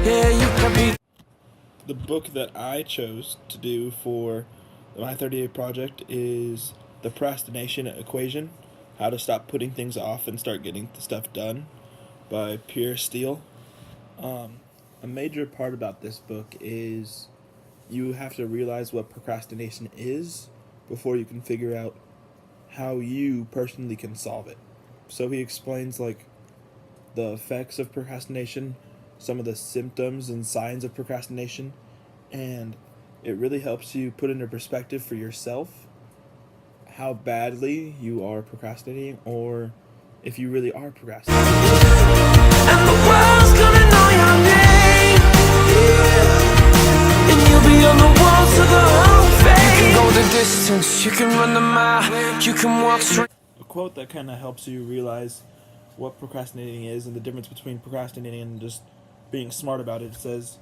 Yeah, you could be. The book that I chose to do for my 30-day project is The Procrastination Equation: How to Stop Putting Things Off and Start Getting the Stuff Done by Pierre Steele. A major part about this book is you have to realize what procrastination is before you can figure out how you personally can solve it. So he explains the effects of procrastination, some of the symptoms and signs of procrastination, and it really helps you put into perspective for yourself how badly you are procrastinating, or if you really are procrastinating. And the world's gonna know your name, and you'll be on the wall to the whole fame. You can go the distance, you can run the mile, you can walk straight. A quote that kind of helps you realize what procrastinating is and the difference between procrastinating and just being smart about it. It says,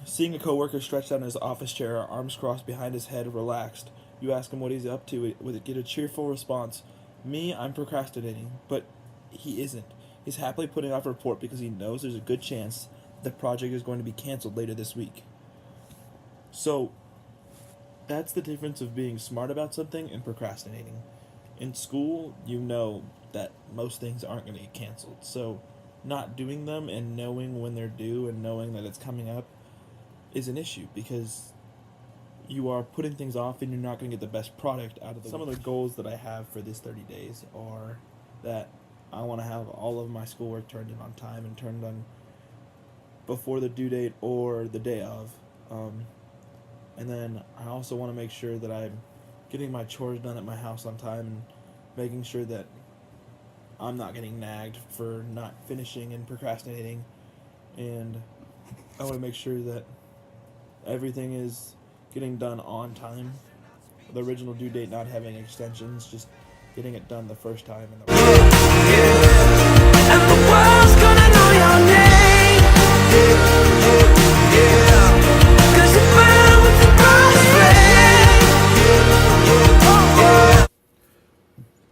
seeing a coworker stretched out in his office chair, arms crossed behind his head, relaxed. You ask him what he's up to, would get a cheerful response. Me, I'm procrastinating. But he isn't. He's happily putting off a report because he knows there's a good chance the project is going to be canceled later this week. So, that's the difference of being smart about something and procrastinating. In school, you know that most things aren't going to get canceled. So, not doing them and knowing when they're due and knowing that it's coming up is an issue, because you are putting things off and you're not going to get the best product out of them. Some of the goals that I have for this 30 days are that I want to have all of my schoolwork turned in on time and turned on before the due date or the day of. And then I also want to make sure that I'm getting my chores done at my house on time and making sure that I'm not getting nagged for not finishing and procrastinating. And I want to make sure that everything is getting done on time. The original due date not having extensions, just getting it done the first time. And the world's gonna know your name. Cause you burn with the brightest flame.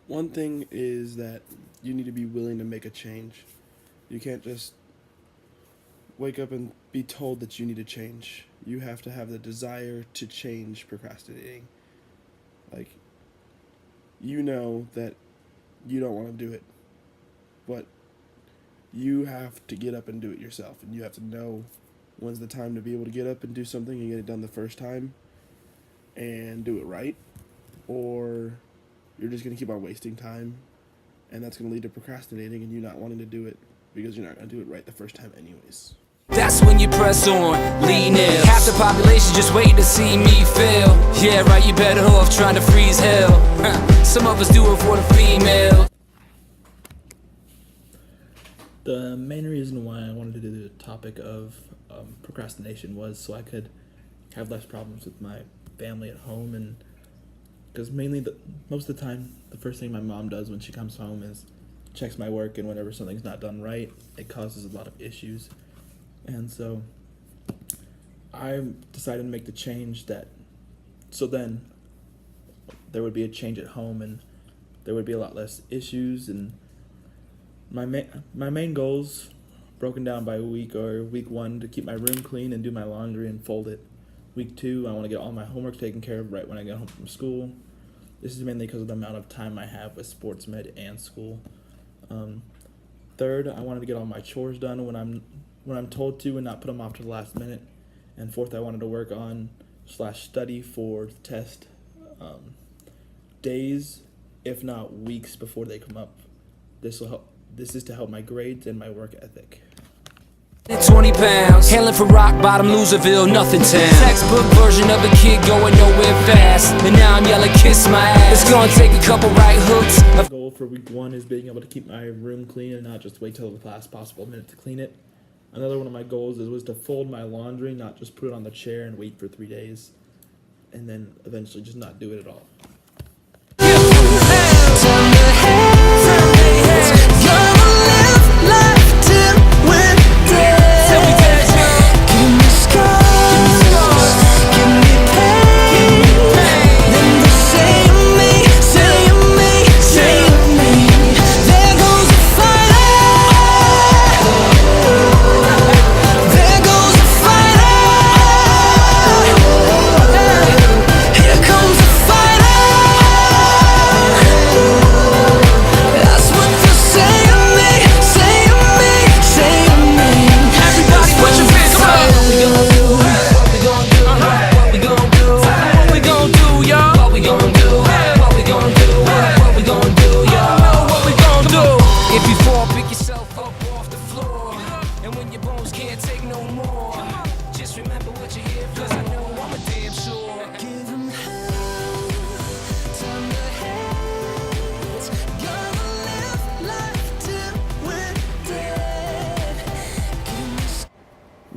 One thing is that you need to be willing to make a change. You can't just wake up and be told that you need to change. You have to have the desire to change procrastinating. You know that you don't want to do it, but you have to get up and do it yourself, and you have to know when's the time to be able to get up and do something and get it done the first time and do it right, or you're just going to keep on wasting time, and that's going to lead to procrastinating and you not wanting to do it because you're not going to do it right the first time anyways. That's when you press on, lean in. Half the population just waiting to see me fail. Yeah, right, you better off trying to freeze hell. Some of us do it for the female. The main reason why I wanted to do the topic of procrastination was so I could have less problems with my family at home, and because most of the time, the first thing my mom does when she comes home is checks my work, and whenever something's not done right, it causes a lot of issues. And so I decided to make the change so then there would be a change at home and there would be a lot less issues. And my main goals broken down by week are: week 1, to keep my room clean and do my laundry and fold it. Week 2, I want to get all my homework taken care of right when I get home from school. This is mainly because of the amount of time I have with sports med and school. 3rd, I wanted to get all my chores done when I'm told to and not put them off to the last minute. And 4th, I wanted to work on / study for the test days, if not weeks, before they come up. This is to help my grades and my work ethic. 20 pounds, hailing from rock bottom, Loserville, nothing town. Textbook version of a kid going nowhere fast. And now I'm yelling, kiss my ass. It's gonna take a couple right hooks. My goal for week 1 is being able to keep my room clean and not just wait till the last possible minute to clean it. Another one of my goals was to fold my laundry, not just put it on the chair and wait for 3 days, and then eventually just not do it at all.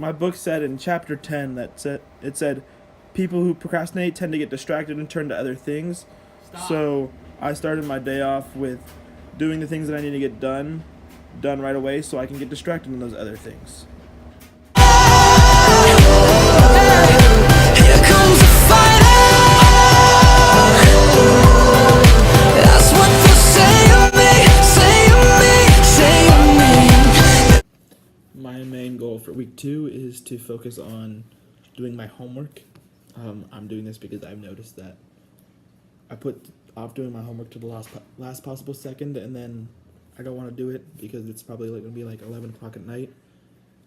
my book said in chapter 10 it said people who procrastinate tend to get distracted and turn to other things. So I started my day off with doing the things that I need to get done right away so I can get distracted in those other things. Here comes the fighter. That's what they say of me, say of me, say of me. My main goal for week 2 is to focus on doing my homework. I'm doing this because I've noticed that I put off doing my homework to the last possible second, and then I don't want to do it because it's probably going to be like 11 o'clock at night,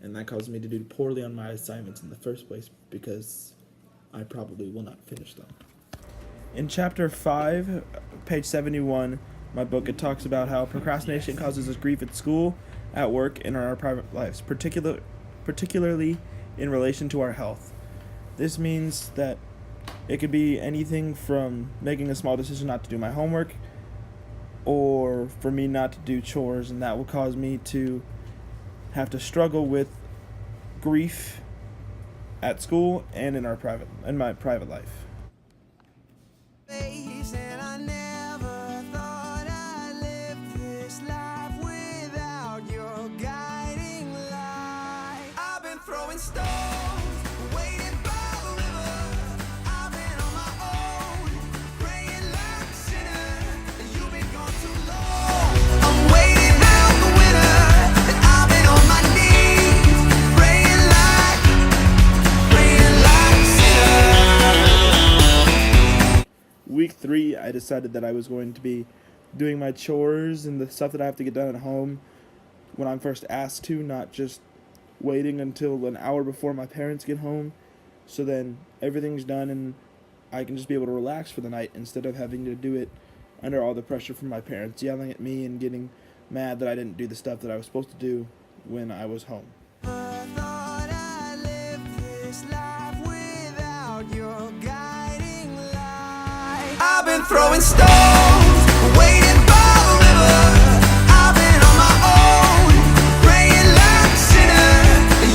and that causes me to do poorly on my assignments in the first place because I probably will not finish them. In chapter 5, page 71, my book, it talks about how procrastination causes us grief at school, at work, and in our private lives, particularly in relation to our health. This means that it could be anything from making a small decision not to do my homework, or for me not to do chores, and that will cause me to have to struggle with grief at school and in my private life. And I never thought I'd live this life without your guiding light. I've been throwing stones, waiting by the river. I've been on my own, praying like a sinner. You've been gone too long. I'm waiting out the winter, and I've been on my knees, praying like a sinner. Week 3, I decided that I was going to be doing my chores and the stuff that I have to get done at home when I'm first asked to, not just waiting until an hour before my parents get home, so then everything's done and I can just be able to relax for the night instead of having to do it under all the pressure from my parents yelling at me and getting mad that I didn't do the stuff that I was supposed to do when I was home. Thought I'd live this life without your guiding light. I've been throwing stones, waiting by the river. I've been on my own, praying like a sinner.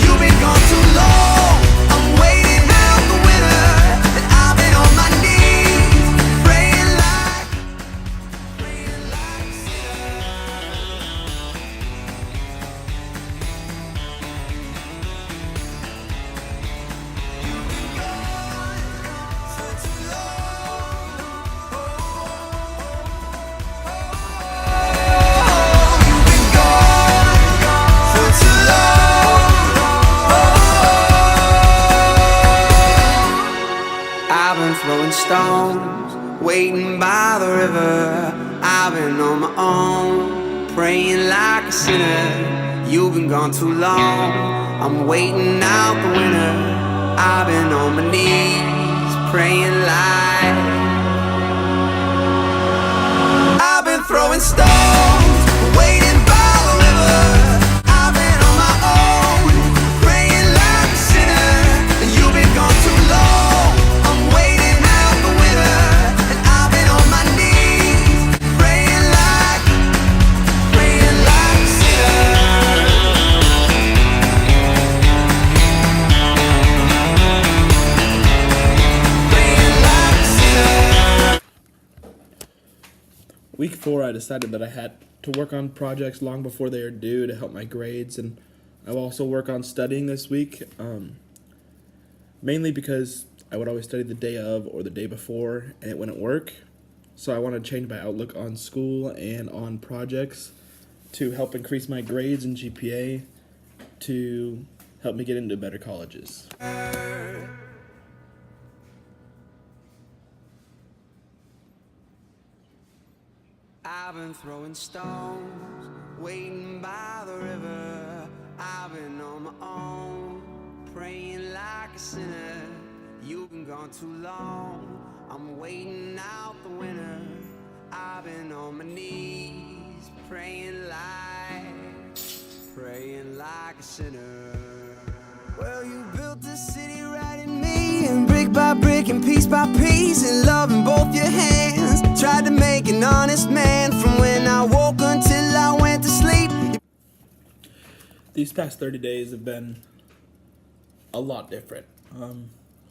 You've been gone too long. I'm waiting out the winter, and I've been on my knees, praying like a sinner. I've been throwing stones, waiting by the river. I've been on my own, praying like a sinner. You've been gone too long. I'm waiting out the winter. I've been on my knees, praying like. I've been throwing stones, waiting by the river. I've been on my own, praying like a sinner. You've been gone too long. I'm waiting out the winter, and I've been on my knees, praying like a sinner. Praying like a sinner. Week 4, I decided that I had to work on projects long before they are due to help my grades, and I will also work on studying this week, mainly because I would always study the day of or the day before, and it wouldn't work. So I want to change my outlook on school and on projects to help increase my grades and GPA to help me get into better colleges. I've been throwing stones, waiting by the river. I've been on my own, praying like a sinner. You've been gone too long. I'm waiting out the winter. I've been on my knees, praying like a sinner. Well, you built this city right in me, and brick by brick and piece by piece, and love in both your hands. Tried to make an honest man from when I woke until I went to sleep. These past 30 days have been a lot different.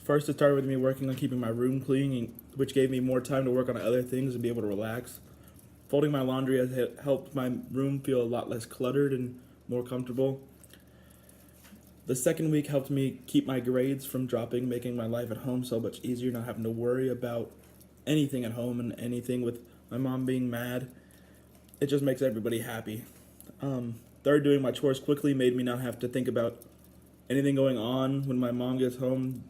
First, it started with me working on keeping my room clean, which gave me more time to work on other things and be able to relax. Folding my laundry has helped my room feel a lot less cluttered and more comfortable. The second week helped me keep my grades from dropping, making my life at home so much easier, not having to worry about anything at home and anything with my mom being mad. It just makes everybody happy. Third, doing my chores quickly made me not have to think about anything going on when my mom gets home,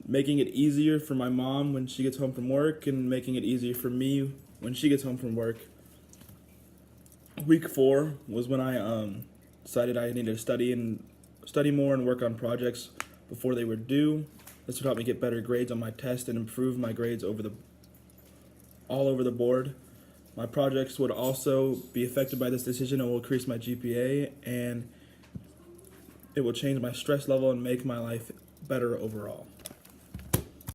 making it easier for my mom when she gets home from work and making it easier for me when she gets home from work. Week 4 was when I decided I needed to study more and work on projects before they were due. This would help me get better grades on my test and improve my grades all over the board. My projects would also be affected by this decision and will increase my GPA, and it will change my stress level and make my life better overall.